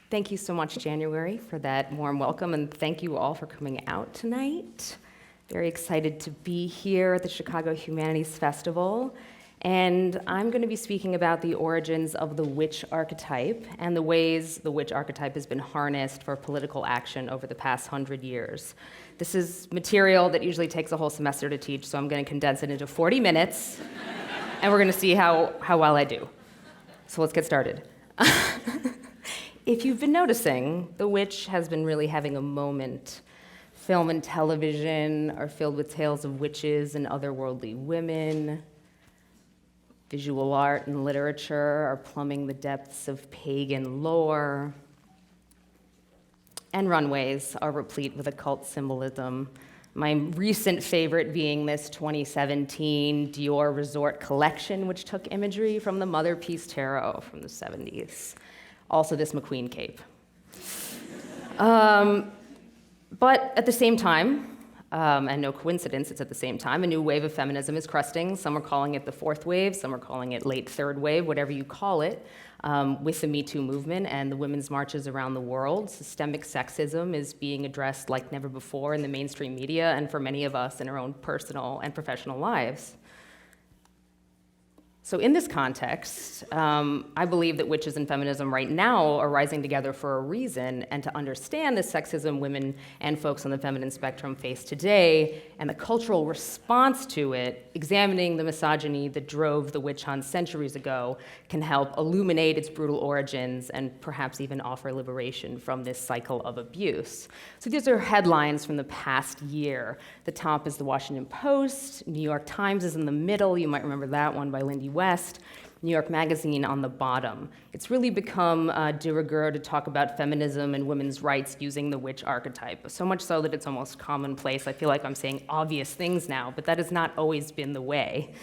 Thank you so much, January, for that warm welcome, and thank you all for coming out tonight. Very excited to be here at the Chicago Humanities Festival, and I'm going to be speaking about the origins of the witch archetype and the ways the witch archetype has been harnessed for political action over the past 100 years. This is material that usually takes a whole semester to teach, so I'm going to condense it into 40 minutes, and we're going to see how well I do. So let's get started. If you've been noticing, the witch has been really having a moment. Film and television are filled with tales of witches and otherworldly women. Visual art and literature are plumbing the depths of pagan lore. And runways are replete with occult symbolism. My recent favorite being this 2017 Dior Resort collection, which took imagery from the Mother Peace Tarot from the 70s. Also this McQueen cape. But at the same time, and no coincidence, it's at the same time, a new wave of feminism is cresting. Some are calling it the fourth wave, some are calling it late third wave, whatever you call it. With the Me Too movement and the women's marches around the world, systemic sexism is being addressed like never before in the mainstream media and for many of us in our own personal and professional lives. So in this context, I believe that witches and feminism right now are rising together for a reason, and to understand the sexism women and folks on the feminine spectrum face today and the cultural response to it, examining the misogyny that drove the witch hunt centuries ago can help illuminate its brutal origins and perhaps even offer liberation from this cycle of abuse. So these are headlines from the past year. The top is the Washington Post, New York Times is in the middle, you might remember that one by Lindy West, New York Magazine on the bottom. It's really become de rigueur to talk about feminism and women's rights using the witch archetype, so much so that it's almost commonplace. I feel like I'm saying obvious things now, but that has not always been the way.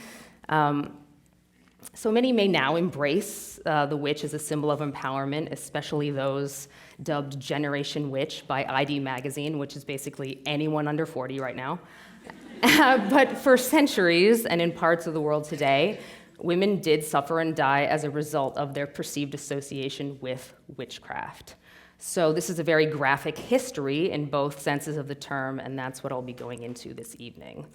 So many may now embrace the witch as a symbol of empowerment, especially those dubbed Generation Witch by ID Magazine, which is basically anyone under 40 right now. But for centuries, and in parts of the world today, women did suffer and die as a result of their perceived association with witchcraft. So this is a very graphic history in both senses of the term, and that's what I'll be going into this evening.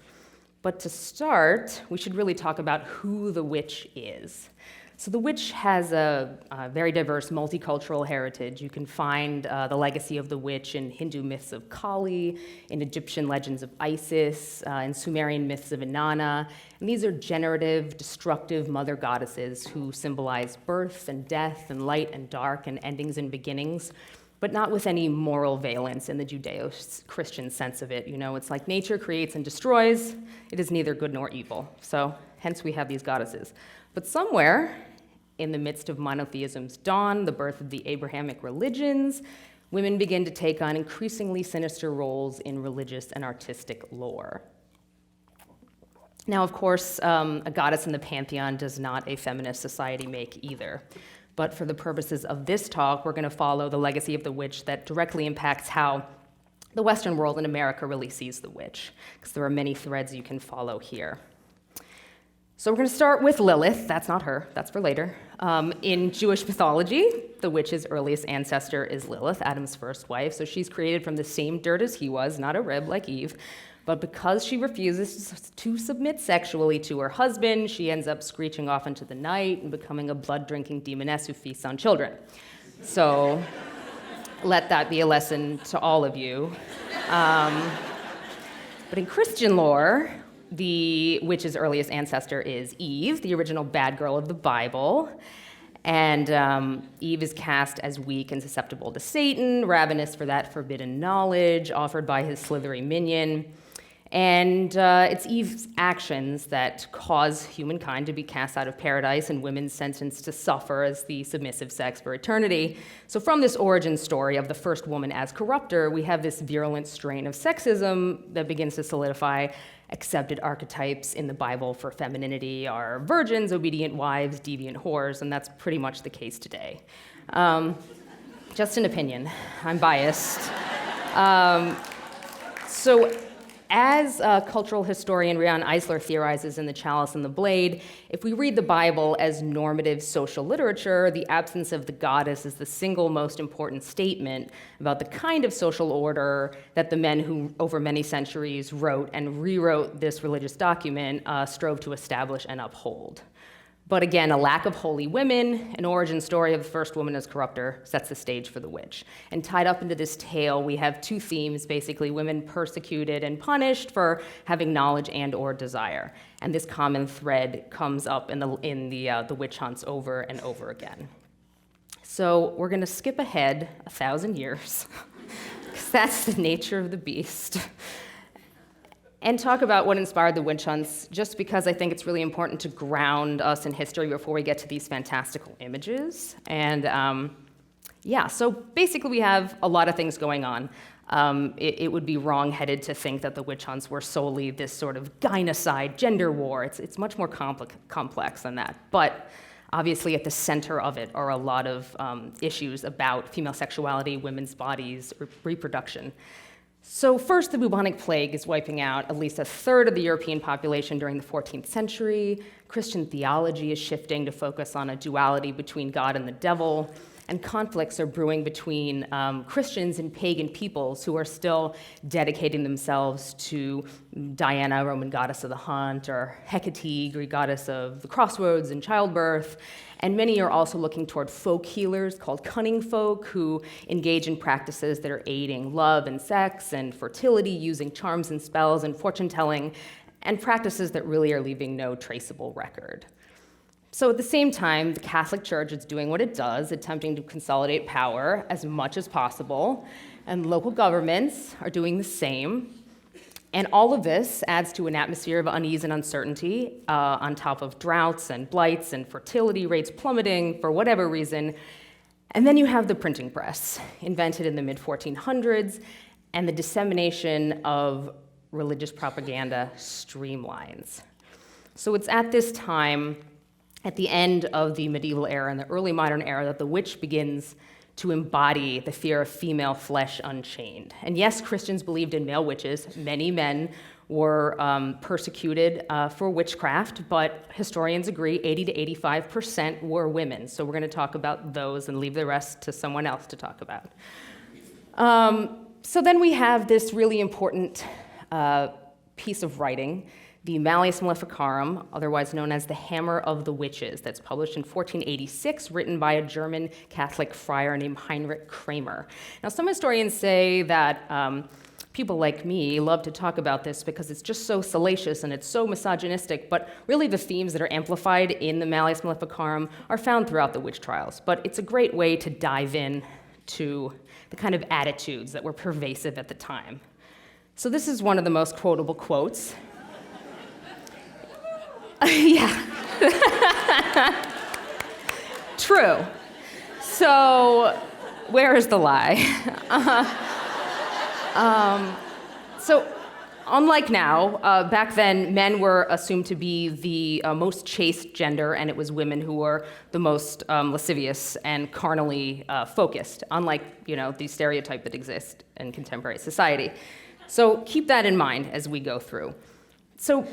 But to start, we should really talk about who the witch is. So the witch has a very diverse multicultural heritage. You can find the legacy of the witch in Hindu myths of Kali, in Egyptian legends of Isis, in Sumerian myths of Inanna. And these are generative, destructive mother goddesses who symbolize birth and death and light and dark and endings and beginnings, but not with any moral valence in the Judeo-Christian sense of it. You know, it's like nature creates and destroys. It is neither good nor evil. So hence we have these goddesses. But somewhere in the midst of monotheism's dawn, the birth of the Abrahamic religions, women begin to take on increasingly sinister roles in religious and artistic lore. Now, of course, a goddess in the pantheon does not a feminist society make either. But for the purposes of this talk, we're going to follow the legacy of the witch that directly impacts how the Western world and America really sees the witch, because there are many threads you can follow here. So we're going to start with Lilith. That's not her, that's for later. In Jewish mythology, the witch's earliest ancestor is Lilith, Adam's first wife. So she's created from the same dirt as he was, not a rib like Eve. But because she refuses to submit sexually to her husband, she ends up screeching off into the night and becoming a blood-drinking demoness who feasts on children. So let that be a lesson to all of you. But in Christian lore, the witch's earliest ancestor is Eve, the original bad girl of the Bible. And Eve is cast as weak and susceptible to Satan, ravenous for that forbidden knowledge offered by his slithery minion. And it's Eve's actions that cause humankind to be cast out of paradise and women sentenced to suffer as the submissive sex for eternity. So from this origin story of the first woman as corrupter, we have this virulent strain of sexism that begins to solidify accepted archetypes in the Bible for femininity are virgins, obedient wives, deviant whores, and that's pretty much the case today. Just an opinion. I'm biased. So As cultural historian Rian Eisler theorizes in The Chalice and the Blade, if we read the Bible as normative social literature, the absence of the goddess is the single most important statement about the kind of social order that the men who, over many centuries, wrote and rewrote this religious document strove to establish and uphold. But again, a lack of holy women, an origin story of the first woman as corrupter, sets the stage for the witch. And tied up into this tale, we have two themes, basically women persecuted and punished for having knowledge and or desire. And this common thread comes up in the witch hunts over and over again. So we're gonna skip ahead 1,000 years, because that's the nature of the beast. And talk about what inspired the witch hunts, just because I think it's really important to ground us in history before we get to these fantastical images. And so basically we have a lot of things going on. It would be wrong-headed to think that the witch hunts were solely this sort of gynocide gender war. It's much more complex than that. But obviously at the center of it are a lot of issues about female sexuality, women's bodies, reproduction. So first, the bubonic plague is wiping out at least a third of the European population during the 14th century. Christian theology is shifting to focus on a duality between God and the devil, and conflicts are brewing between Christians and pagan peoples who are still dedicating themselves to Diana, Roman goddess of the hunt, or Hecate, Greek goddess of the crossroads and childbirth. And many are also looking toward folk healers called cunning folk who engage in practices that are aiding love and sex and fertility using charms and spells and fortune telling, and practices that really are leaving no traceable record. So at the same time, the Catholic Church is doing what it does, attempting to consolidate power as much as possible, and local governments are doing the same. And all of this adds to an atmosphere of unease and uncertainty on top of droughts and blights and fertility rates plummeting for whatever reason. And then you have the printing press, invented in the mid-1400s, and the dissemination of religious propaganda streamlines. So it's at this time, at the end of the medieval era and the early modern era, that the witch begins to embody the fear of female flesh unchained. And yes, Christians believed in male witches. Many men were persecuted for witchcraft, but historians agree 80 to 85% were women. So we're going to talk about those and leave the rest to someone else to talk about. So then we have this really important piece of writing, the Malleus Maleficarum, otherwise known as the Hammer of the Witches, that's published in 1486, written by a German Catholic friar named Heinrich Kramer. Now, some historians say that people like me love to talk about this because it's just so salacious and it's so misogynistic, but really the themes that are amplified in the Malleus Maleficarum are found throughout the witch trials. But it's a great way to dive in to the kind of attitudes that were pervasive at the time. So this is one of the most quotable quotes. Yeah. True. So, where is the lie? So, unlike now, back then, men were assumed to be the most chaste gender, and it was women who were the most lascivious and carnally focused, unlike, the stereotype that exists in contemporary society. So keep that in mind as we go through. So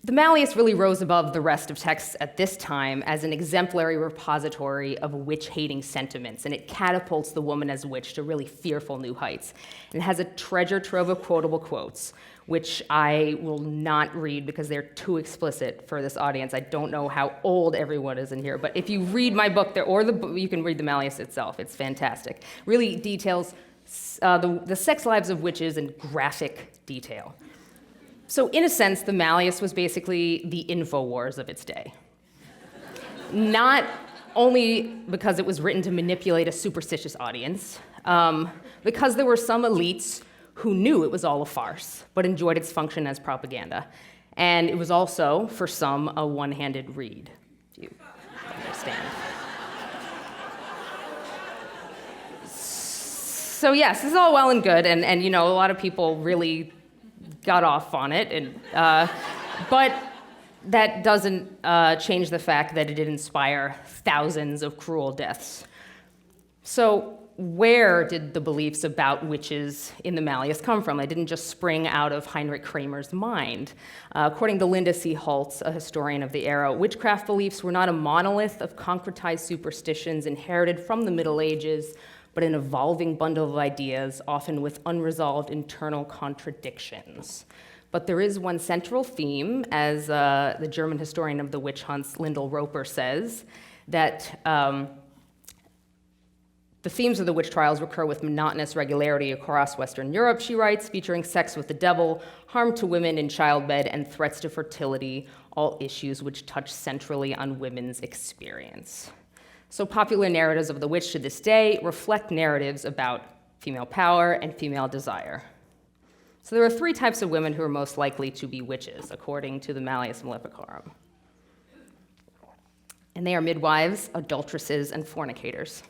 the Malleus really rose above the rest of texts at this time as an exemplary repository of witch-hating sentiments, and it catapults the woman as witch to really fearful new heights. And it has a treasure trove of quotable quotes, which I will not read because they're too explicit for this audience. I don't know how old everyone is in here, but if you read my book, you can read the Malleus itself. It's fantastic. Really details the sex lives of witches in graphic detail. So in a sense, the Malleus was basically the InfoWars of its day. Not only because it was written to manipulate a superstitious audience, because there were some elites who knew it was all a farce, but enjoyed its function as propaganda. And it was also, for some, a one-handed read, if you understand. So yes, this is all well and good, and a lot of people really got off on it, but that doesn't change the fact that it did inspire thousands of cruel deaths. So where did the beliefs about witches in the Malleus come from? They didn't just spring out of Heinrich Kramer's mind. According to Linda C. Holtz, a historian of the era, witchcraft beliefs were not a monolith of concretized superstitions inherited from the Middle Ages, but an evolving bundle of ideas, often with unresolved internal contradictions. But there is one central theme, as the German historian of the witch hunts, Lyndall Roper, says, that the themes of the witch trials recur with monotonous regularity across Western Europe, she writes, featuring sex with the devil, harm to women in childbed, and threats to fertility, all issues which touch centrally on women's experience. So popular narratives of the witch to this day reflect narratives about female power and female desire. So there are three types of women who are most likely to be witches, according to the Malleus Maleficarum. And they are midwives, adulteresses, and fornicators.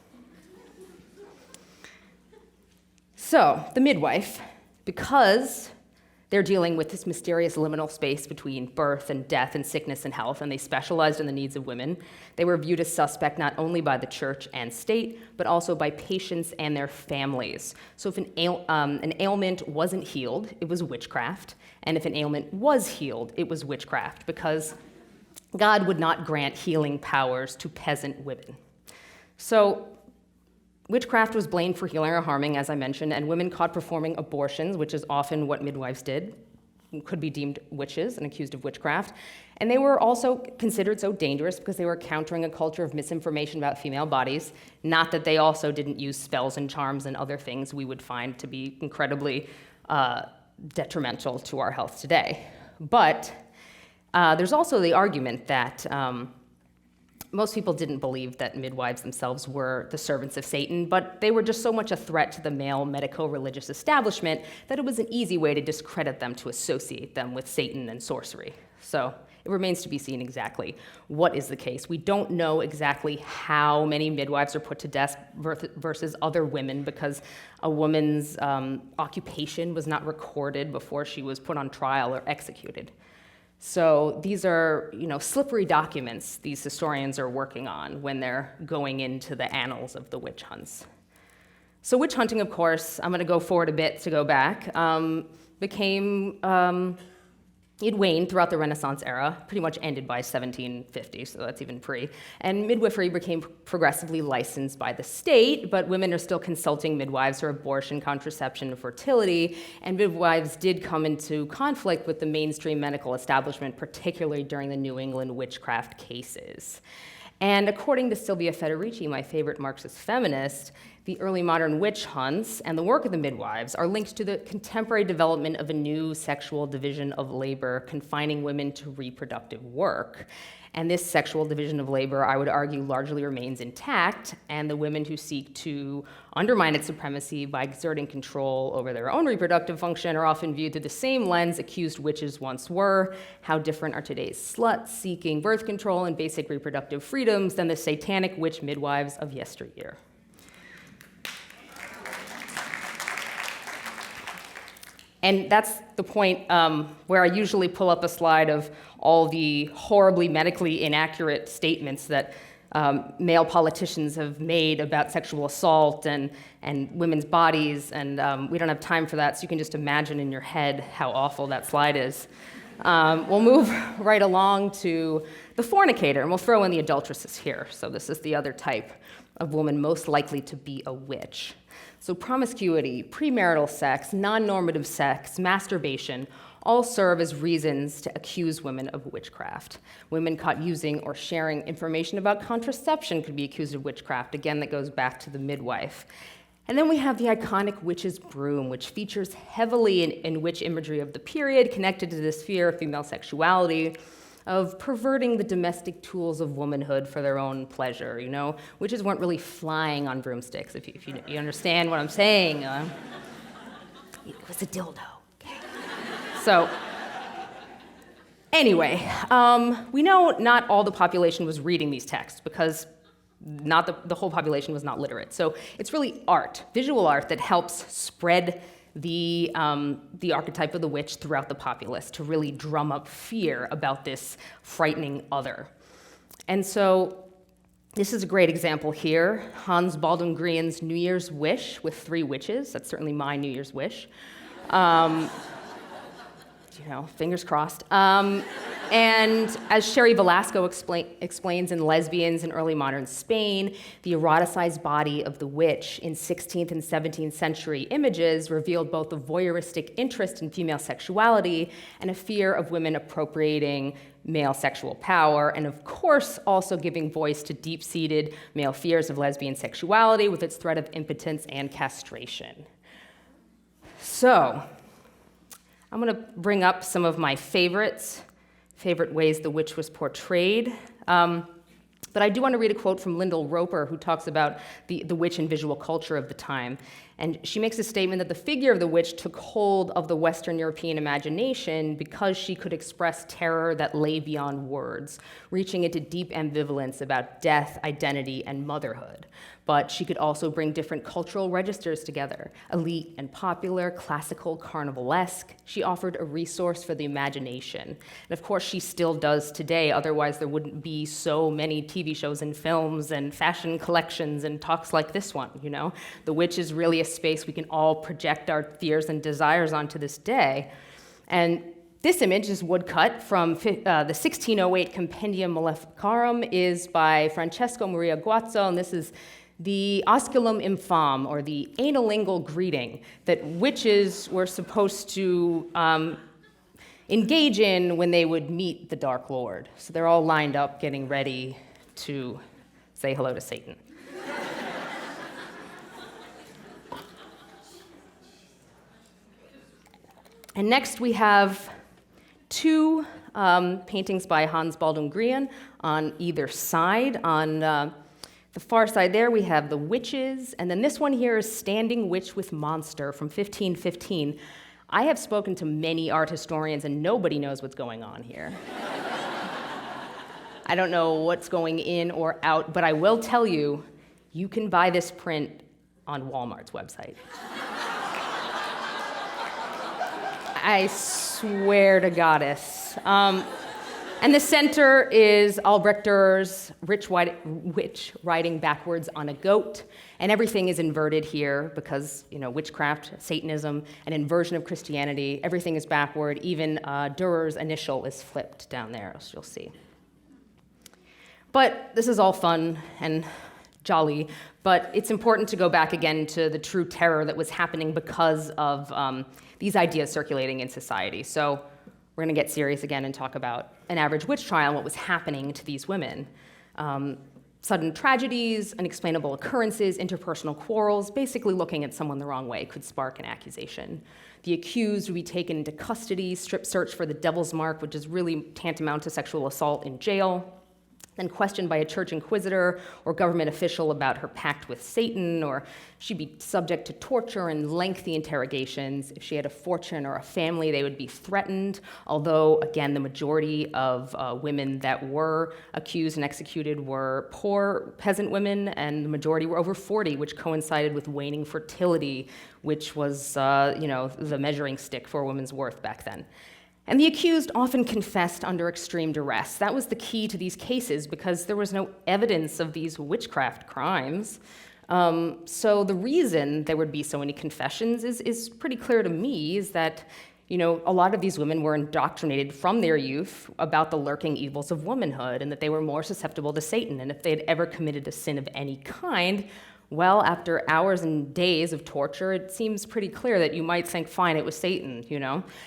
So, the midwife, because they're dealing with this mysterious liminal space between birth and death and sickness and health, and they specialized in the needs of women, they were viewed as suspect not only by the church and state, but also by patients and their families. So if an ailment wasn't healed, it was witchcraft, and if an ailment was healed, it was witchcraft, because God would not grant healing powers to peasant women. So witchcraft was blamed for healing or harming, as I mentioned, and women caught performing abortions, which is often what midwives did, could be deemed witches and accused of witchcraft. And they were also considered so dangerous because they were countering a culture of misinformation about female bodies, not that they also didn't use spells and charms and other things we would find to be incredibly detrimental to our health today. But there's also the argument that most people didn't believe that midwives themselves were the servants of Satan, but they were just so much a threat to the male medico-religious establishment that it was an easy way to discredit them, to associate them with Satan and sorcery. So it remains to be seen exactly what is the case. We don't know exactly how many midwives are put to death versus other women, because a woman's occupation was not recorded before she was put on trial or executed. So these are, slippery documents these historians are working on when they're going into the annals of the witch hunts. So witch hunting, of course, I'm going to go forward a bit to go back, it waned throughout the Renaissance era, pretty much ended by 1750, so that's even pre. And midwifery became progressively licensed by the state, but women are still consulting midwives for abortion, contraception, and fertility, and midwives did come into conflict with the mainstream medical establishment, particularly during the New England witchcraft cases. And according to Silvia Federici, my favorite Marxist feminist, the early modern witch hunts and the work of the midwives are linked to the contemporary development of a new sexual division of labor confining women to reproductive work. And this sexual division of labor, I would argue, largely remains intact, and the women who seek to undermine its supremacy by exerting control over their own reproductive function are often viewed through the same lens accused witches once were. How different are today's sluts seeking birth control and basic reproductive freedoms than the satanic witch midwives of yesteryear? And that's the point where I usually pull up a slide of all the horribly medically inaccurate statements that male politicians have made about sexual assault and women's bodies, and we don't have time for that, so you can just imagine in your head how awful that slide is. We'll move right along to the fornicator, and we'll throw in the adulteresses here. So this is the other type of woman most likely to be a witch. So promiscuity, premarital sex, non-normative sex, masturbation, all serve as reasons to accuse women of witchcraft. Women caught using or sharing information about contraception could be accused of witchcraft. Again, that goes back to the midwife. And then we have the iconic witch's broom, which features heavily in witch imagery of the period, connected to this fear of female sexuality, of perverting the domestic tools of womanhood for their own pleasure. Witches weren't really flying on broomsticks, if you understand what I'm saying. It was a dildo. Okay. So anyway, we know not all the population was reading these texts, because not the whole population was not literate. So it's really art, visual art, that helps spread the archetype of the witch throughout the populace to really drum up fear about this frightening other. And so This is a great example here. Hans Baldwin Grien's New Year's Wish with 3 witches. That's certainly my New Year's wish. Fingers crossed. And as Sherry Velasco explains in Lesbians in Early Modern Spain, the eroticized body of the witch in 16th and 17th century images revealed both a voyeuristic interest in female sexuality and a fear of women appropriating male sexual power, and of course also giving voice to deep-seated male fears of lesbian sexuality with its threat of impotence and castration. So, I'm going to bring up some of my favorite ways the witch was portrayed. But I do want to read a quote from Lyndall Roper, who talks about the witch and visual culture of the time. And she makes a statement that the figure of the witch took hold of the Western European imagination because she could express terror that lay beyond words, reaching into deep ambivalence about death, identity, and motherhood. But she could also bring different cultural registers together, elite and popular, classical, carnivalesque. She offered a resource for the imagination. And of course, she still does today, otherwise there wouldn't be so many TV shows and films and fashion collections and talks like this one, you know? The witch is really a space we can all project our fears and desires onto this day. And this image is woodcut from the 1608 Compendium Maleficarum, is by Francesco Maria Guazzo, and this is the osculum infam, or the analingual greeting that witches were supposed to engage in when they would meet the Dark Lord. So they're all lined up getting ready to say hello to Satan. And next we have 2 paintings by Hans Baldwin Grien on either side. On the far side there we have the witches, and then this one here is Standing Witch with Monster from 1515. I have spoken to many art historians and nobody knows what's going on here. I don't know what's going in or out, but I will tell you, you can buy this print on Walmart's website. I swear to goddess. And the center is Albrechter's witch riding backwards on a goat, and everything is inverted here because, witchcraft, Satanism, an inversion of Christianity, everything is backward. Even Durer's initial is flipped down there, as you'll see. But this is all fun and jolly, but it's important to go back again to the true terror that was happening because of these ideas circulating in society. So we're going to get serious again and talk about an average witch trial and what was happening to these women. Sudden tragedies, unexplainable occurrences, interpersonal quarrels, basically looking at someone the wrong way could spark an accusation. The accused would be taken into custody, strip searched for the devil's mark, which is really tantamount to sexual assault, in jail, then questioned by a church inquisitor or government official about her pact with Satan, or she'd be subject to torture and lengthy interrogations. If she had a fortune or a family, they would be threatened, although, again, the majority of women that were accused and executed were poor peasant women, and the majority were over 40, which coincided with waning fertility, which was, the measuring stick for a woman's worth back then. And the accused often confessed under extreme duress. That was the key to these cases because there was no evidence of these witchcraft crimes. So the reason there would be so many confessions is pretty clear to me, is that a lot of these women were indoctrinated from their youth about the lurking evils of womanhood and that they were more susceptible to Satan. And if they had ever committed a sin of any kind, well, after hours and days of torture, it seems pretty clear that you might think, fine, it was Satan,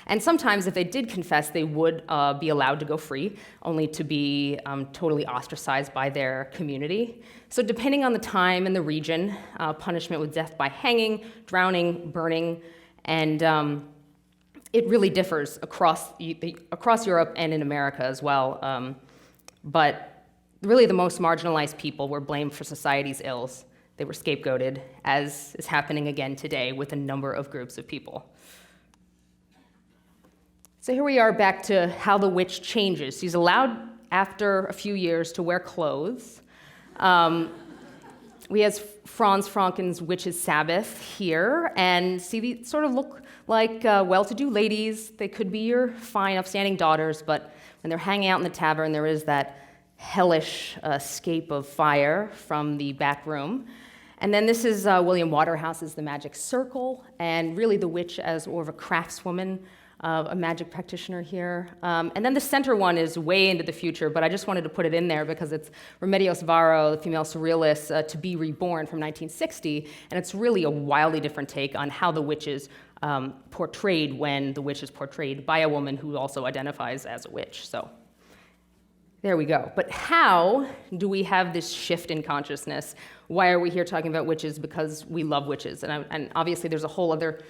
And sometimes if they did confess, they would be allowed to go free, only to be totally ostracized by their community. So depending on the time and the region, punishment was death by hanging, drowning, burning, and it really differs across Europe and in America as well. But really the most marginalized people were blamed for society's ills. They were scapegoated, as is happening again today with a number of groups of people. So here we are back to how the witch changes. She's allowed, after a few years, to wear clothes. We have Franz Franken's Witch's Sabbath here, and see, these sort of look like well-to-do ladies. They could be your fine, upstanding daughters, but when they're hanging out in the tavern, there is that hellish escape of fire from the back room. And then this is William Waterhouse's The Magic Circle, and really the witch as more of a craftswoman, a magic practitioner here. And then the center one is way into the future, but I just wanted to put it in there because it's Remedios Varo, the female surrealist, To Be Reborn from 1960, and it's really a wildly different take on how the witch is portrayed when the witch is portrayed by a woman who also identifies as a witch. So there we go. But how do we have this shift in consciousness? Why are we here talking about witches? Because we love witches. And obviously there's a whole other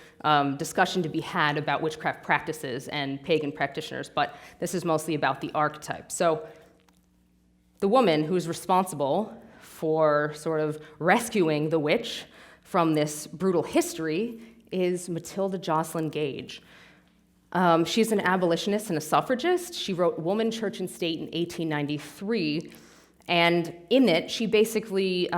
discussion to be had about witchcraft practices and pagan practitioners, but this is mostly about the archetype. So the woman who's responsible for sort of rescuing the witch from this brutal history is Matilda Joslyn Gage. She's an abolitionist and a suffragist. She wrote Woman, Church, and State in 1893, and in it, she basically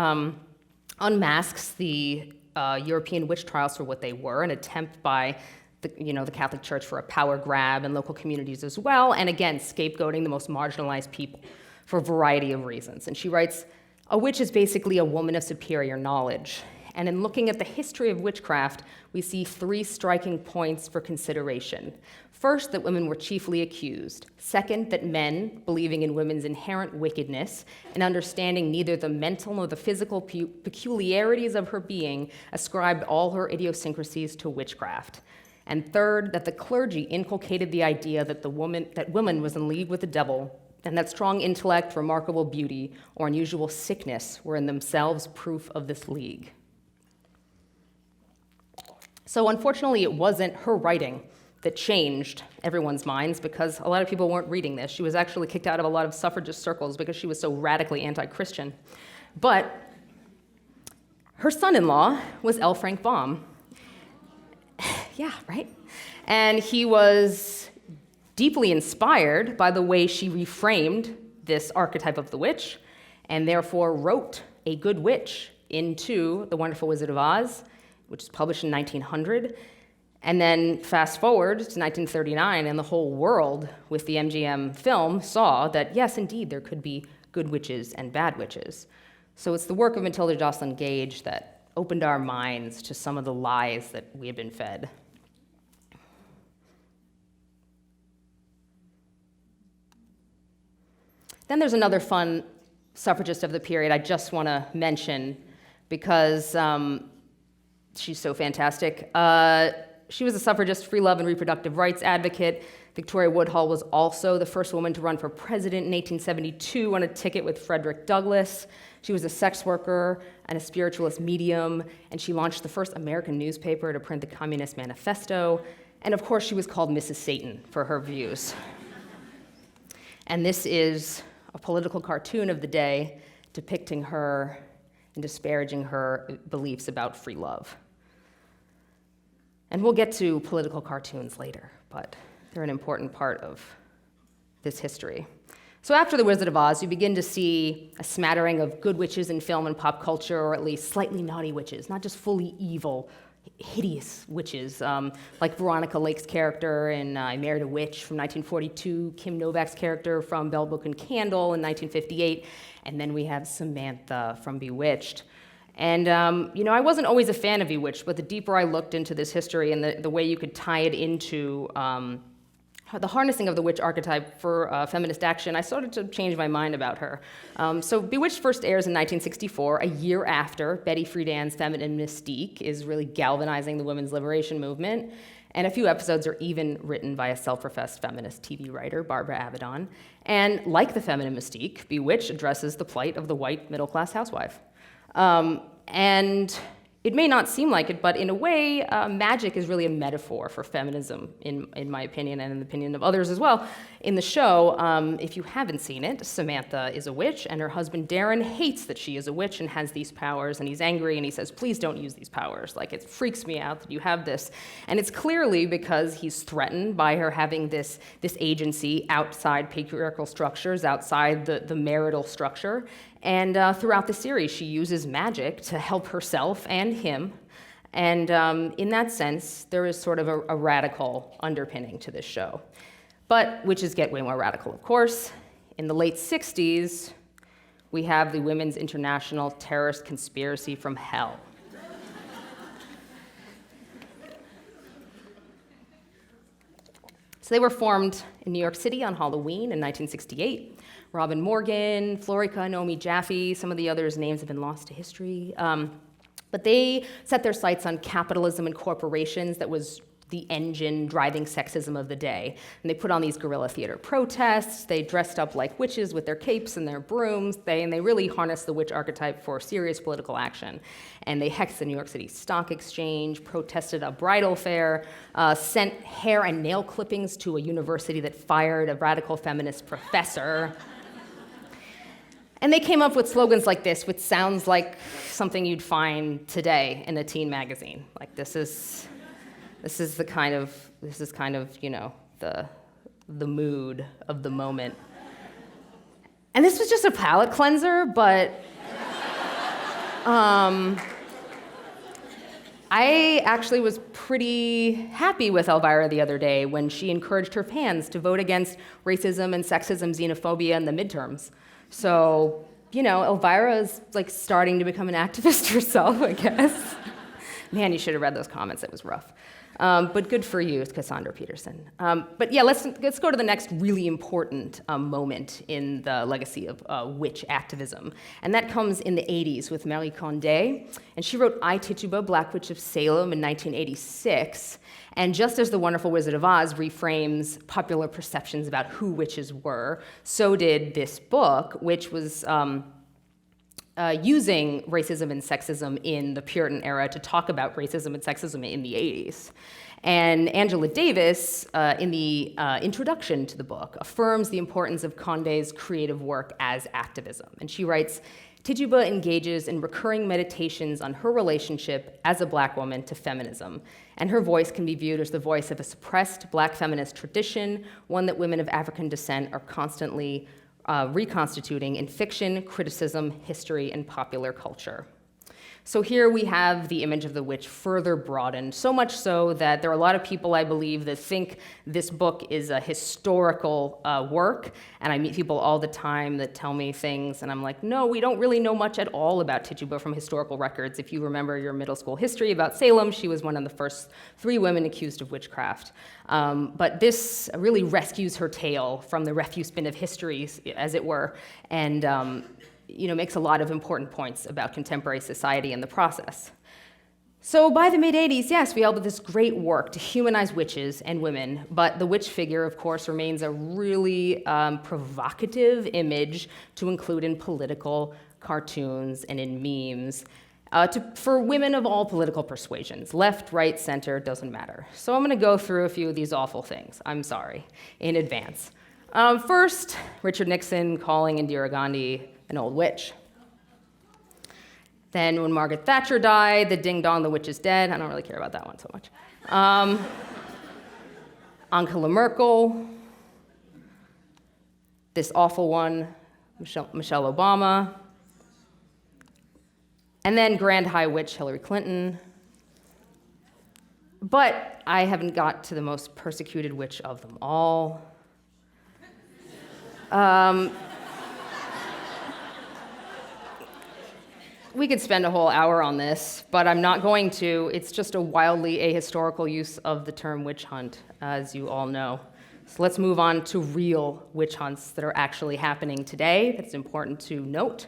unmasks the European witch trials for what they were, an attempt by the Catholic Church for a power grab and local communities as well, and again, scapegoating the most marginalized people for a variety of reasons. And she writes, a witch is basically a woman of superior knowledge. And in looking at the history of witchcraft, we see three striking points for consideration. First, that women were chiefly accused. Second, that men, believing in women's inherent wickedness and understanding neither the mental nor the physical peculiarities of her being, ascribed all her idiosyncrasies to witchcraft. And third, that the clergy inculcated the idea that woman was in league with the devil, and that strong intellect, remarkable beauty, or unusual sickness were in themselves proof of this league. So unfortunately, it wasn't her writing that changed everyone's minds, because a lot of people weren't reading this. She was actually kicked out of a lot of suffragist circles because she was so radically anti-Christian. But her son-in-law was L. Frank Baum. Yeah, right? And he was deeply inspired by the way she reframed this archetype of the witch, and therefore wrote A Good Witch into The Wonderful Wizard of Oz, which was published in 1900. And then fast forward to 1939, and the whole world with the MGM film saw that, yes, indeed, there could be good witches and bad witches. So it's the work of Matilda Joslyn Gage that opened our minds to some of the lies that we had been fed. Then there's another fun suffragist of the period I just want to mention because she's so fantastic. She was a suffragist, free love, and reproductive rights advocate. Victoria Woodhull was also the first woman to run for president in 1872 on a ticket with Frederick Douglass. She was a sex worker and a spiritualist medium, and she launched the first American newspaper to print the Communist Manifesto. And of course, she was called Mrs. Satan for her views. And this is a political cartoon of the day depicting her and disparaging her beliefs about free love. And we'll get to political cartoons later, but they're an important part of this history. So after The Wizard of Oz, you begin to see a smattering of good witches in film and pop culture, or at least slightly naughty witches, not just fully evil, hideous witches, like Veronica Lake's character in I Married a Witch from 1942, Kim Novak's character from Bell Book and Candle in 1958, and then we have Samantha from Bewitched. And, I wasn't always a fan of Bewitched, but the deeper I looked into this history and the way you could tie it into the harnessing of the witch archetype for feminist action, I started to change my mind about her. So Bewitched first airs in 1964, a year after Betty Friedan's feminine mystique is really galvanizing the women's liberation movement. And a few episodes are even written by a self-professed feminist TV writer, Barbara Avedon. And like the feminine mystique, Bewitched addresses the plight of the white middle-class housewife. And it may not seem like it, but in a way, magic is really a metaphor for feminism, in my opinion, and in the opinion of others as well. In the show, if you haven't seen it, Samantha is a witch, and her husband Darren hates that she is a witch and has these powers, and he's angry, and he says, please don't use these powers. Like, it freaks me out that you have this. And it's clearly because he's threatened by her having this agency outside patriarchal structures, outside the marital structure. And throughout the series, she uses magic to help herself and him. And in that sense, there is sort of a radical underpinning to this show. But witches get way more radical, of course. In the late 60s, we have the Women's International Terrorist Conspiracy from Hell. So they were formed in New York City on Halloween in 1968. Robin Morgan, Florica, Naomi Jaffe, some of the others' names have been lost to history. But they set their sights on capitalism and corporations that was the engine driving sexism of the day. And they put on these guerrilla theater protests. They dressed up like witches with their capes and their brooms. And they really harnessed the witch archetype for serious political action. And they hexed the New York City Stock Exchange, protested a bridal fair, sent hair and nail clippings to a university that fired a radical feminist professor. And they came up with slogans like this, which sounds like something you'd find today in a teen magazine. Like this is kind of the mood of the moment. And this was just a palate cleanser, but I actually was pretty happy with Elvira the other day when she encouraged her fans to vote against racism and sexism, xenophobia in the midterms. So, Elvira is like starting to become an activist herself, I guess. Man, you should have read those comments. It was rough. But good for you, Cassandra Peterson. But yeah, let's go to the next really important moment in the legacy of witch activism. And that comes in the 80s with Marie Condé. And she wrote I, Tituba, Black Witch of Salem in 1986. And just as The Wonderful Wizard of Oz reframes popular perceptions about who witches were, so did this book, which was using racism and sexism in the Puritan era to talk about racism and sexism in the 80s. And Angela Davis, in the introduction to the book, affirms the importance of Condé's creative work as activism. And she writes, Tituba engages in recurring meditations on her relationship as a Black woman to feminism, and her voice can be viewed as the voice of a suppressed Black feminist tradition, one that women of African descent are constantly reconstituting in fiction, criticism, history, and popular culture. So here we have the image of the witch further broadened, so much so that there are a lot of people, I believe, that think this book is a historical work, and I meet people all the time that tell me things, and I'm like, no, we don't really know much at all about Tituba from historical records. If you remember your middle school history about Salem, she was one of the first 3 women accused of witchcraft. But this really rescues her tale from the refuse bin of history, as it were, and makes a lot of important points about contemporary society in the process. So by the mid-'80s, yes, we all did this great work to humanize witches and women, but the witch figure, of course, remains a really provocative image to include in political cartoons and in memes for women of all political persuasions. Left, right, center, doesn't matter. So I'm going to go through a few of these awful things. I'm sorry in advance. First, Richard Nixon calling Indira Gandhi an old witch. Then when Margaret Thatcher died, the ding dong, the witch is dead. I don't really care about that one so much. Angela Merkel, this awful one, Michelle Obama, and then Grand High Witch Hillary Clinton. But I haven't got to the most persecuted witch of them all. We could spend a whole hour on this, but I'm not going to. It's just a wildly ahistorical use of the term witch hunt, as you all know. So let's move on to real witch hunts that are actually happening today. That's important to note.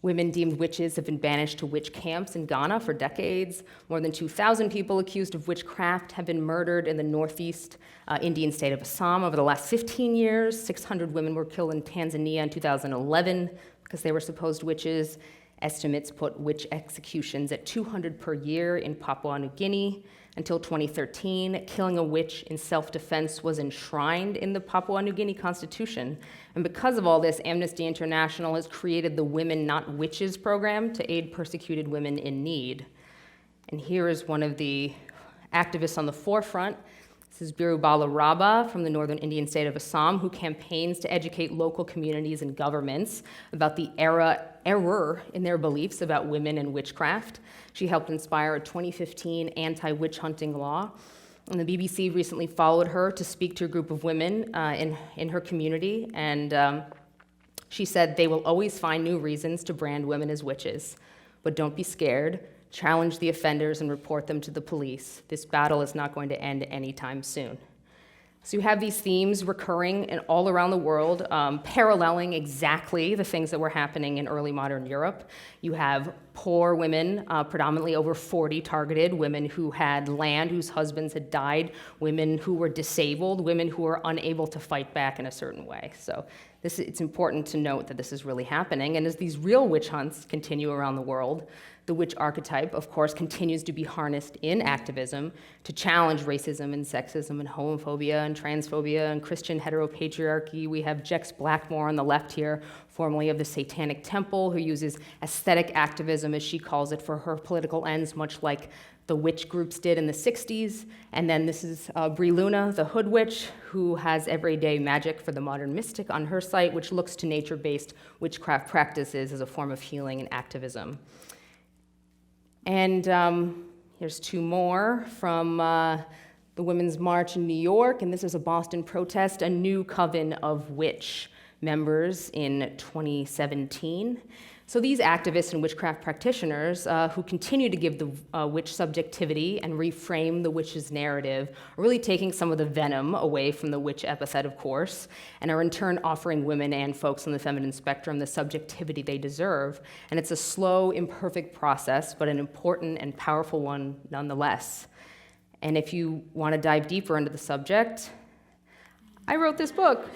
Women deemed witches have been banished to witch camps in Ghana for decades. More than 2,000 people accused of witchcraft have been murdered in the northeast Indian state of Assam over the last 15 years. 600 women were killed in Tanzania in 2011 because they were supposed witches. Estimates put witch executions at 200 per year in Papua New Guinea. Until 2013, killing a witch in self-defense was enshrined in the Papua New Guinea Constitution. And because of all this, Amnesty International has created the Women Not Witches program to aid persecuted women in need. And here is one of the activists on the forefront. This is Birubala Raba from the northern Indian state of Assam, who campaigns to educate local communities and governments about the error in their beliefs about women and witchcraft. She helped inspire a 2015 anti-witch hunting law. And the BBC recently followed her to speak to a group of women in her community, and she said, "They will always find new reasons to brand women as witches, but don't be scared. Challenge the offenders and report them to the police. This battle is not going to end anytime soon." So you have these themes recurring all around the world, paralleling exactly the things that were happening in early modern Europe. You have poor women, predominantly over 40, targeted, women who had land, whose husbands had died, women who were disabled, women who were unable to fight back in a certain way. So it's important to note that this is really happening. And as these real witch hunts continue around the world, the witch archetype, of course, continues to be harnessed in activism to challenge racism and sexism and homophobia and transphobia and Christian heteropatriarchy. We have Jex Blackmore on the left here, formerly of the Satanic Temple, who uses aesthetic activism, as she calls it, for her political ends, much like the witch groups did in the 60s. And then this is Brie Luna, the Hood Witch, who has everyday magic for the modern mystic on her site, which looks to nature-based witchcraft practices as a form of healing and activism. And here's two more from the Women's March in New York, and this is a Boston protest, a new coven of witch members in 2017. So these activists and witchcraft practitioners who continue to give the witch subjectivity and reframe the witch's narrative are really taking some of the venom away from the witch epithet, of course, and are in turn offering women and folks on the feminine spectrum the subjectivity they deserve. And it's a slow, imperfect process, but an important and powerful one nonetheless. And if you want to dive deeper into the subject, I wrote this book.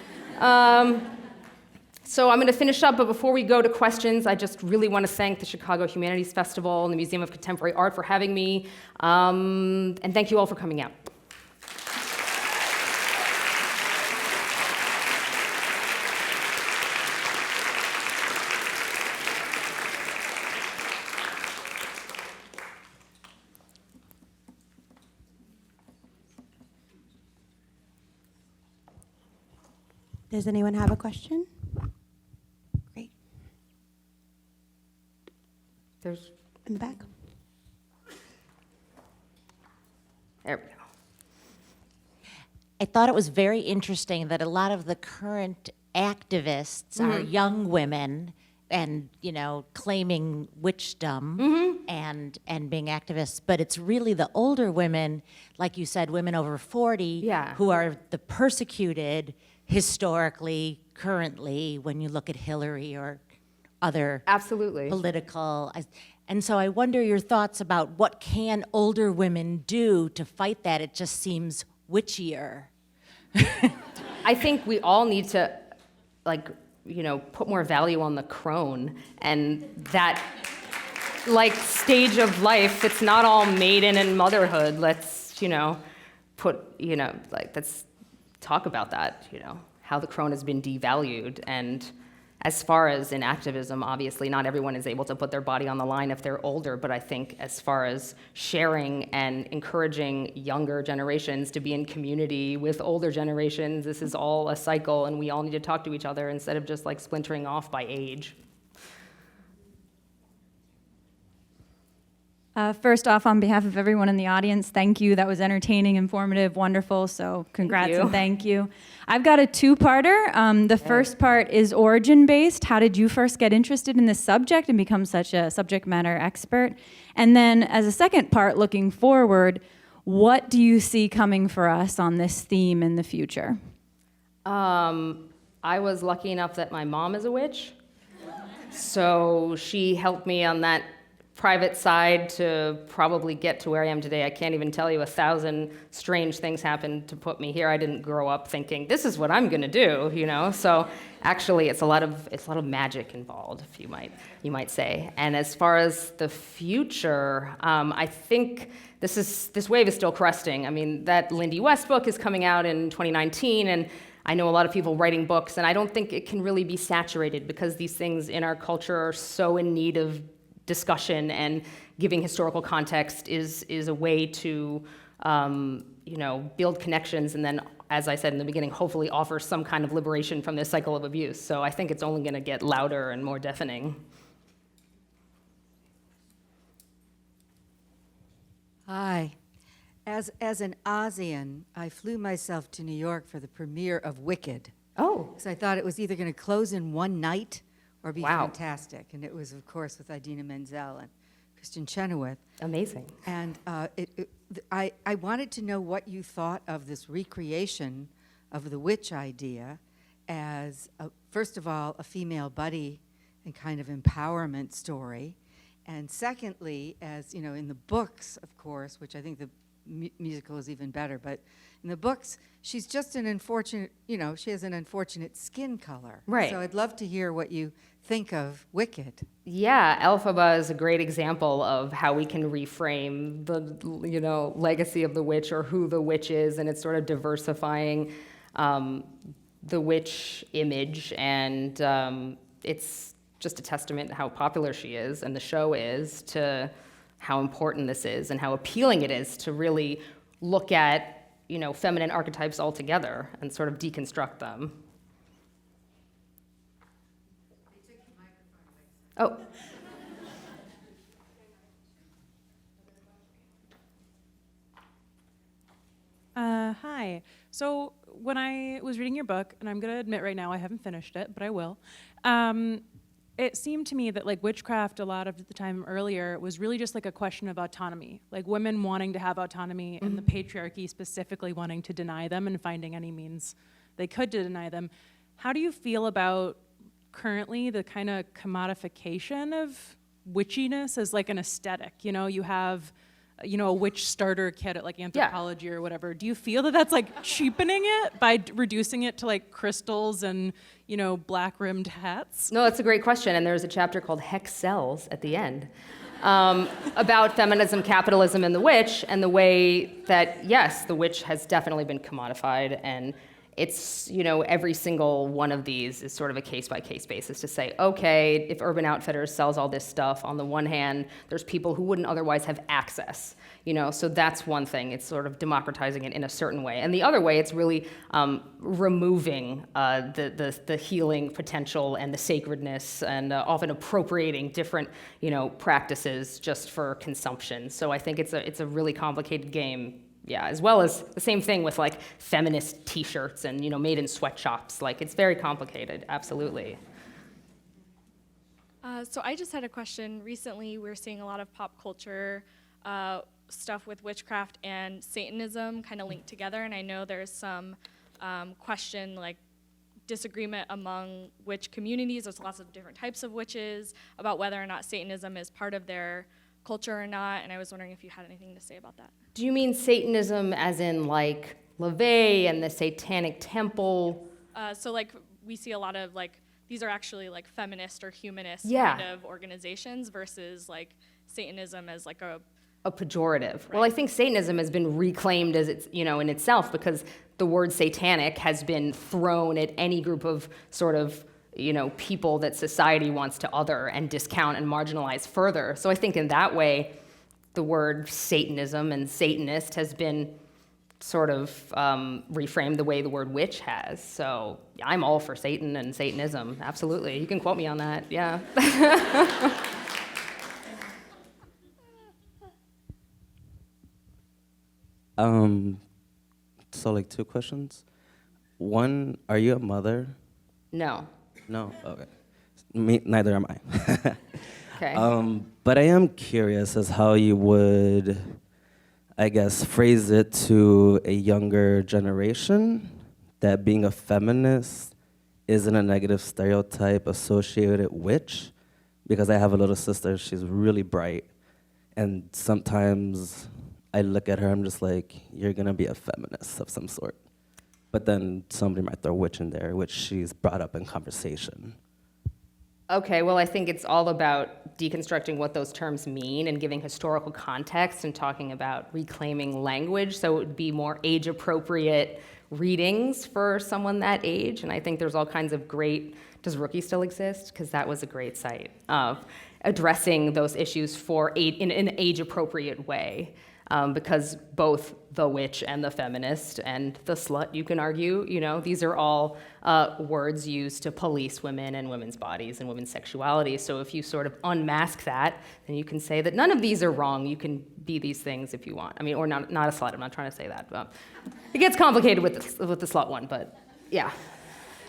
So I'm going to finish up, but before we go to questions, I just really want to thank the Chicago Humanities Festival and the Museum of Contemporary Art for having me, and thank you all for coming out. Does anyone have a question? Great. There's In the back. There we go. I thought it was very interesting that a lot of the current activists are young women and, you know, claiming witchdom and being activists, but it's really the older women, like you said, women over 40, who are the persecuted historically, currently, when you look at Hillary or other political. And so I wonder your thoughts about what can older women do to fight that? It just seems witchier. I think we all need to, like, you know, put more value on the crone and that, like, stage of life. It's not all maiden and motherhood. Let's, you know, let's talk about that, you know, how the crone has been devalued. And as far as in activism, obviously not everyone is able to put their body on the line if they're older, but I think as far as sharing and encouraging younger generations to be in community with older generations, this is all a cycle, and we all need to talk to each other instead of just like splintering off by age. First off, on behalf of everyone in the audience, thank you. That was entertaining, informative, wonderful, so congrats and thank you. I've got a two-parter. The first part is origin-based. How did you first get interested in this subject and become such a subject matter expert? And then as a second part, looking forward, what do you see coming for us on this theme in the future? I was lucky enough that my mom is a witch, so she helped me on that private side to probably get to where I am today. I can't even tell you 1,000 strange things happened to put me here. I didn't grow up thinking this is what I'm going to do, you know. So actually, it's a lot of magic involved, if you might say. And as far as the future, I think this wave is still cresting. I mean, that Lindy West book is coming out in 2019, and I know a lot of people writing books, and I don't think it can really be saturated because these things in our culture are so in need of discussion, and giving historical context is a way to build connections, and then, as I said in the beginning, hopefully offer some kind of liberation from this cycle of abuse. So I think it's only going to get louder and more deafening. Hi. As an Aussian, I flew myself to New York for the premiere of Wicked. Oh, So I thought it was either going to close in one night or be Wow. fantastic. And it was, of course, with Idina Menzel and Kristen Chenoweth. amazing. And I wanted to know what you thought of this recreation of the witch idea as, first of all, a female buddy and kind of empowerment story. And secondly, as you know, in the books, of course, which I think the musical is even better, but in the books, she's just an unfortunate, she has an unfortunate skin color. Right. So I'd love to hear what you think of Wicked. Yeah, Elphaba is a great example of how we can reframe the, legacy of the witch or who the witch is, and it's sort of diversifying the witch image, and it's just a testament to how popular she is and the show is, to how important this is and how appealing it is to really look at, feminine archetypes altogether and sort of deconstruct them. Oh. Hi. So when I was reading your book, and I'm going to admit right now I haven't finished it, but I will, it seemed to me that like witchcraft a lot of the time earlier was really just like a question of autonomy, like women wanting to have autonomy and the patriarchy specifically wanting to deny them and finding any means they could to deny them. How do you feel about currently the kind of commodification of witchiness as like an aesthetic? You have a witch starter kit at like Anthropology or whatever. Do you feel that that's like cheapening it by reducing it to like crystals and, black rimmed hats? No, that's a great question, and there's a chapter called Hex Sells at the end about feminism, capitalism, and the witch, and the way that, yes, the witch has definitely been commodified, and it's, every single one of these is sort of a case-by-case basis to say, okay, if Urban Outfitters sells all this stuff, on the one hand, there's people who wouldn't otherwise have access, so that's one thing. It's sort of democratizing it in a certain way. And the other way, it's really removing the healing potential and the sacredness, and often appropriating different, practices just for consumption. So I think it's a really complicated game. Yeah, as well as the same thing with like feminist T-shirts and made in sweatshops. Like, it's very complicated. Absolutely. So I just had a question. Recently, we're seeing a lot of pop culture stuff with witchcraft and Satanism kind of linked together, and I know there's some question, like disagreement among witch communities. There's lots of different types of witches about whether or not Satanism is part of their culture or not, and I was wondering if you had anything to say about that. Do you mean Satanism as in like LaVey and the Satanic Temple? So like we see a lot of like, these are actually like feminist or humanist Yeah. kind of organizations versus like Satanism as like a Pejorative. Well, I think Satanism has been reclaimed as it's, in itself, because the word satanic has been thrown at any group of sort of, people that society wants to other and discount and marginalize further. So I think in that way, the word Satanism and Satanist has been sort of reframed the way the word witch has. So I'm all for Satan and Satanism, absolutely. You can quote me on that, yeah. So like two questions. One, are you a mother? No. No? Okay. Neither am I. Okay. But I am curious as how you would, I guess, phrase it to a younger generation that being a feminist isn't a negative stereotype associated with witch. Because I have a little sister, she's really bright, and sometimes I look at her, I'm just like, you're gonna be a feminist of some sort. But then somebody might throw witch in there, which she's brought up in conversation. Okay, well, I think it's all about deconstructing what those terms mean and giving historical context and talking about reclaiming language, so it would be more age-appropriate readings for someone that age. And I think there's all kinds of great, does Rookie still exist? Because that was a great site of addressing those issues in an age-appropriate way. because both the witch and the feminist and the slut, you can argue, these are all words used to police women and women's bodies and women's sexuality. So if you sort of unmask that, then you can say that none of these are wrong. You can be these things if you want. I mean, or not a slut. I'm not trying to say that. But it gets complicated with the slut one, but yeah.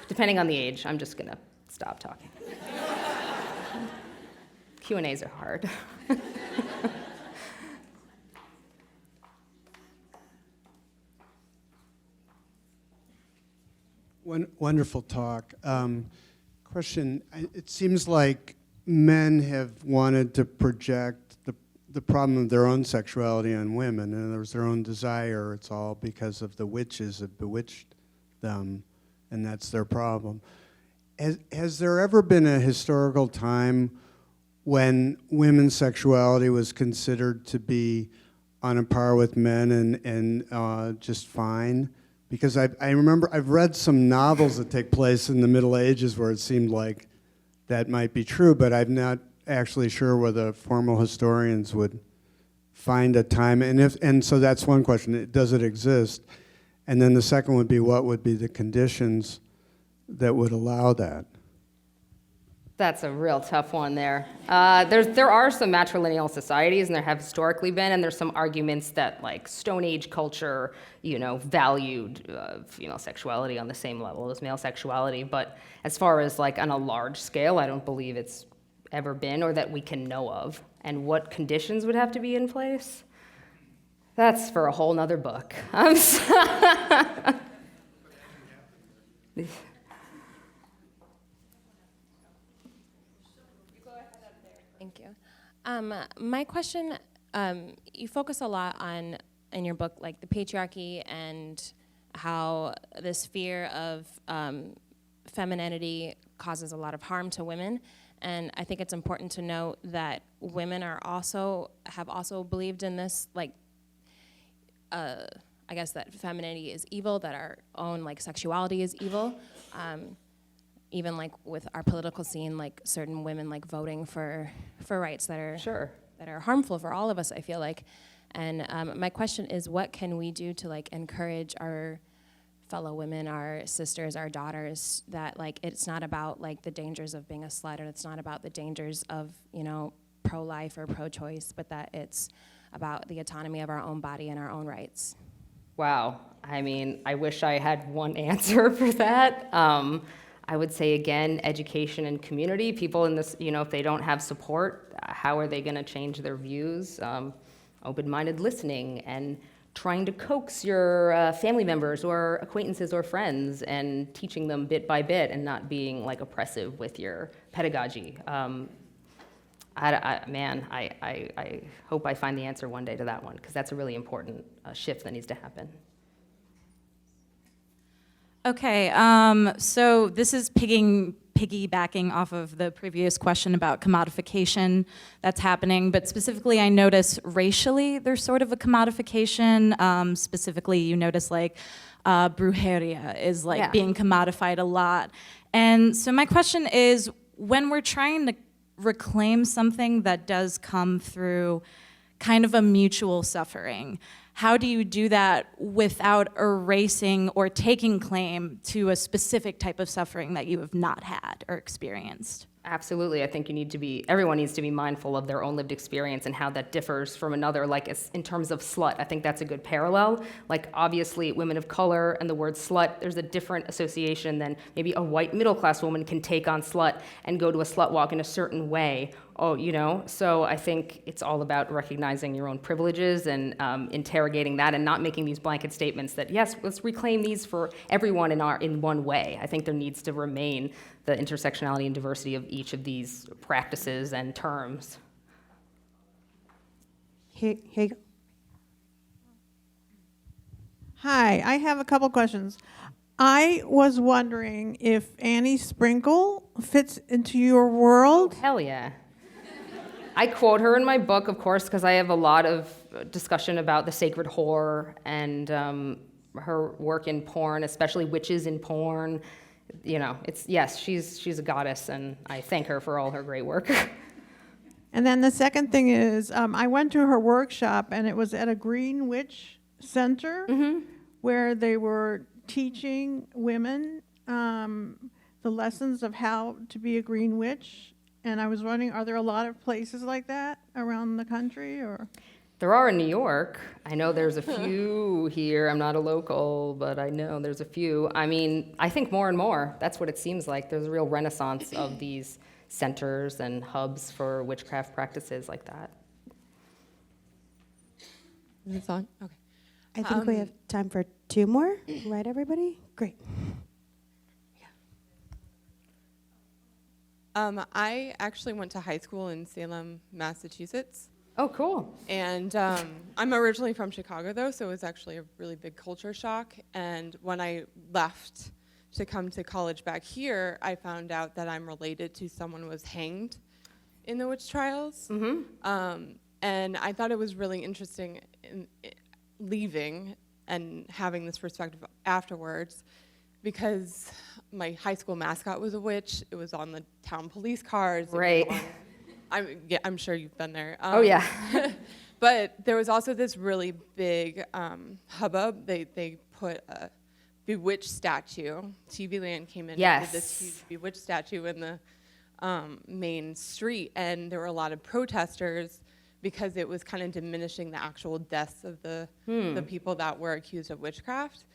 Depending on the age, I'm just gonna stop talking. Q&As are hard. Wonderful talk. Question, it seems like men have wanted to project the problem of their own sexuality on women, and there was their own desire. It's all because of the witches that bewitched them, and that's their problem. Has there ever been a historical time when women's sexuality was considered to be on a par with men and just fine? Because I remember I've read some novels that take place in the Middle Ages where it seemed like that might be true, but I'm not actually sure whether formal historians would find a time. And so that's one question: does it exist? And then the second would be, what would be the conditions that would allow that? That's a real tough one there. There are some matrilineal societies, and there have historically been, and there's some arguments that like Stone Age culture, valued female sexuality on the same level as male sexuality. But as far as like on a large scale, I don't believe it's ever been, or that we can know of. And what conditions would have to be in place? That's for a whole nother book. Thank you. My question, you focus a lot on, in your book, like the patriarchy and how this fear of femininity causes a lot of harm to women. And I think it's important to note that women have also believed in this, like, I guess that femininity is evil, that our own like sexuality is evil. Even like with our political scene, like certain women like voting for rights that are harmful for all of us, I feel like. And my question is, what can we do to like encourage our fellow women, our sisters, our daughters, that like it's not about like the dangers of being a slut, or it's not about the dangers of pro-life or pro-choice, but that it's about the autonomy of our own body and our own rights. Wow. I mean, I wish I had one answer for that. I would say, again, education and community. People in this, if they don't have support, how are they going to change their views? Open-minded listening and trying to coax your family members or acquaintances or friends and teaching them bit by bit and not being like oppressive with your pedagogy. I hope I find the answer one day to that one, because that's a really important shift that needs to happen. Okay, so this is piggybacking off of the previous question about commodification that's happening, but specifically I notice racially there's sort of a commodification. Specifically, you notice like brujeria is like being commodified a lot. And so my question is, when we're trying to reclaim something that does come through kind of a mutual suffering, how do you do that without erasing or taking claim to a specific type of suffering that you have not had or experienced? Absolutely. I think everyone needs to be mindful of their own lived experience and how that differs from another, like in terms of slut. I think that's a good parallel. Like obviously women of color and the word slut, there's a different association than maybe a white middle-class woman can take on slut and go to a slut walk in a certain way. So I think it's all about recognizing your own privileges and interrogating that and not making these blanket statements that, yes, let's reclaim these for everyone in one way. I think there needs to remain the intersectionality and diversity of each of these practices and terms. Here you go. Hi, I have a couple questions. I was wondering if Annie Sprinkle fits into your world. Oh, hell yeah. I quote her in my book, of course, because I have a lot of discussion about the sacred whore and her work in porn, especially witches in porn. She's a goddess, and I thank her for all her great work. And then the second thing is, I went to her workshop, and it was at a Green Witch Center, where they were teaching women the lessons of how to be a green witch. And I was wondering, are there a lot of places like that around the country, or? There are in New York. I know there's a few here. I'm not a local, but I know there's a few. I mean, I think more and more. That's what it seems like. There's a real renaissance of these centers and hubs for witchcraft practices like that. Is this on? Okay. I think we have time for 2 more. Right, everybody? Great. I actually went to high school in Salem, Massachusetts. Oh, cool. And I'm originally from Chicago, though, so it was actually a really big culture shock. And when I left to come to college back here, I found out that I'm related to someone who was hanged in the witch trials. And I thought it was really interesting in leaving and having this perspective afterwards, because my high school mascot was a witch. It was on the town police cars. Right. I'm sure you've been there. Oh, yeah. But there was also this really big hubbub. They put a bewitched statue. TV Land came in and did this huge bewitched statue in the main street, and there were a lot of protesters because it was kind of diminishing the actual deaths of the people that were accused of witchcraft.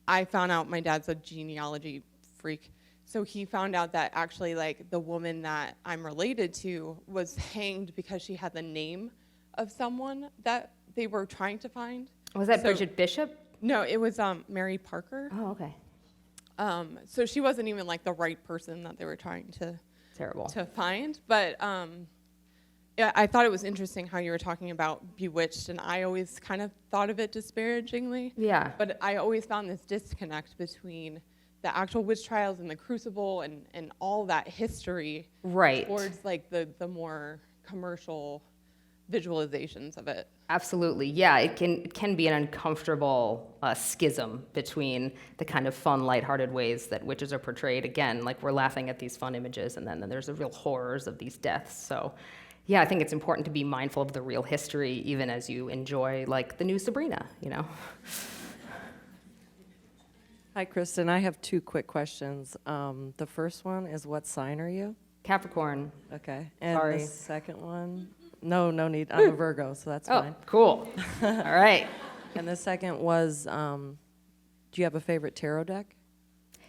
I found out my dad's a genealogy freak. So he found out that actually, like, the woman that I'm related to was hanged because she had the name of someone that they were trying to find. Was that Bridget Bishop? No, it was Mary Parker. Oh, okay. So she wasn't even like the right person that they were trying to find. But yeah, I thought it was interesting how you were talking about bewitched, and I always kind of thought of it disparagingly. Yeah. But I always found this disconnect between the actual witch trials and the crucible and all that history towards like the more commercial visualizations of it. Absolutely, yeah. It can be an uncomfortable schism between the kind of fun, lighthearted ways that witches are portrayed. Again, like we're laughing at these fun images, and then there's the real horrors of these deaths. So, yeah, I think it's important to be mindful of the real history, even as you enjoy, like, the new Sabrina, you know? Hi, Kristen. I have 2 quick questions. The first one is, what sign are you? Capricorn. Okay. And Sorry. the second one, no need. I'm a Virgo, so that's fine. Oh, cool. All right. And the second was, do you have a favorite tarot deck?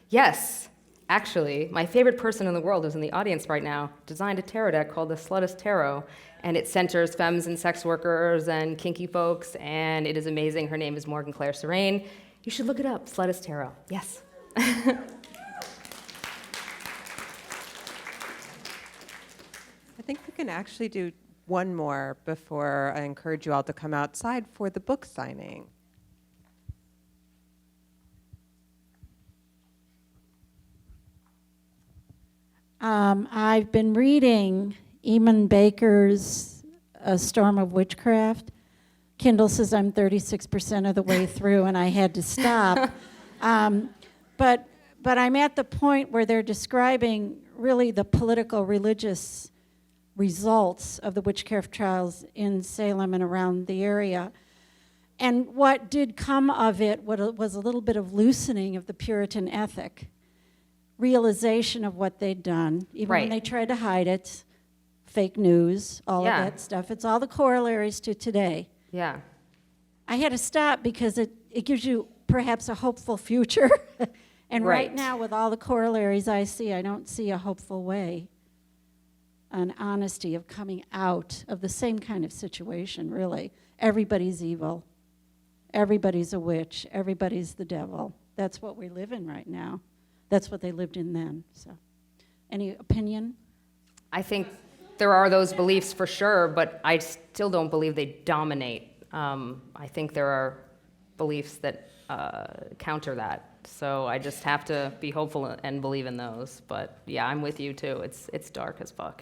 Yes. Actually, my favorite person in the world who's in the audience right now designed a tarot deck called the Sluts Tarot, and it centers femmes and sex workers and kinky folks, and it is amazing. Her name is Morgan Claire Serrain. You should look it up, Sluts Tarot. Yes. I think we can actually do one more before I encourage you all to come outside for the book signing. I've been reading Eamon Baker's A Storm of Witchcraft. Kindle says I'm 36% of the way through, and I had to stop. But I'm at the point where they're describing really the political, religious results of the witchcraft trials in Salem and around the area. And what did come of it was a little bit of loosening of the Puritan ethic, realization of what they'd done, even when they tried to hide it, fake news, all of that stuff. It's all the corollaries to today. Yeah. I had to stop because it gives you perhaps a hopeful future. And right now, with all the corollaries I see, I don't see a hopeful way, an honesty of coming out of the same kind of situation, really. Everybody's evil. Everybody's a witch. Everybody's the devil. That's what we live in right now. That's what they lived in then. So, any opinion? I think there are those beliefs for sure, but I still don't believe they dominate. I think there are beliefs that counter that. So I just have to be hopeful and believe in those. But yeah, I'm with you too. It's dark as fuck.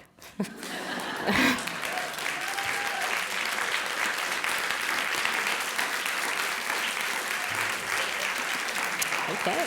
Okay.